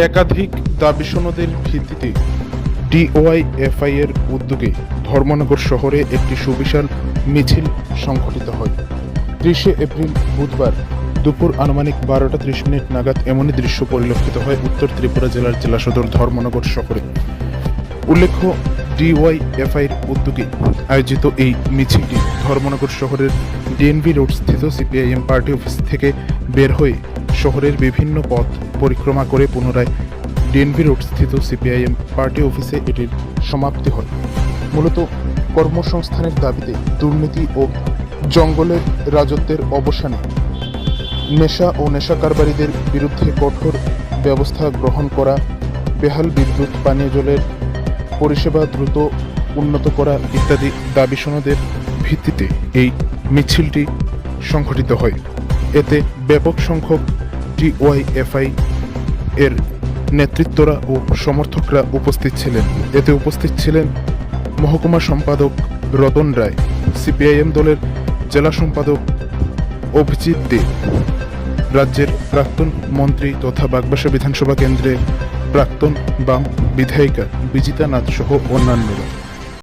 একাধিক দাবি সনদের ভিত্তিতে ডিওয়াইএফআই এর উদ্যোগে ধর্মনগর শহরে একটি সুবিশাল মিছিল সংঘটিত হয়। 30 এপ্রিল বুধবার দুপুর আনুমানিক 12টা 30 মিনিট নাগাদ এমনই দৃশ্য পরিলক্ষিত হয় উত্তর ত্রিপুরা জেলার জেলা সদর ধর্মনগর শহরে। উল্লেখ্য, ডিওয়াইএফআই এর উদ্যোগে আয়োজিত এই মিছিলটি ধর্মনগর শহরের ডিএনভি রোড স্থিত সিপিআইএম পার্টি অফিস থেকে বের হয়ে শহরের বিভিন্ন পথ পরিক্রমা করে পুনরায় ডিএনভি রোড স্থিত সিপিআইএম পার্টি অফিসে এটির সমাপ্তি হয়। মূলত কর্মসংস্থানের দাবিতে দুর্নীতি ও জঙ্গলের রাজত্বের অবসানে নেশা ও নেশা কারবারিদের বিরুদ্ধে কঠোর ব্যবস্থা গ্রহণ করা, বেহাল বিদ্যুৎ, পানীয় জলের পরিষেবা দ্রুত উন্নত করা ইত্যাদি দাবি সনদের ভিত্তিতে এই মিছিলটি সংঘটিত হয়। এতে ব্যাপক সংখ্যক ডিওয়াইএফআই এর নেতৃত্বরা ও সমর্থকরা উপস্থিত ছিলেন। এতে উপস্থিত ছিলেন মহকুমা সম্পাদক রতন রায়, সিপিআইএম দলের জেলা সম্পাদক অভিজিৎ দে, রাজ্যের প্রাক্তন মন্ত্রী তথা বাগবাসা বিধানসভা কেন্দ্রের প্রাক্তন বাম বিধায়িকা বিজিতা নাথ সহ অন্যান্যরা।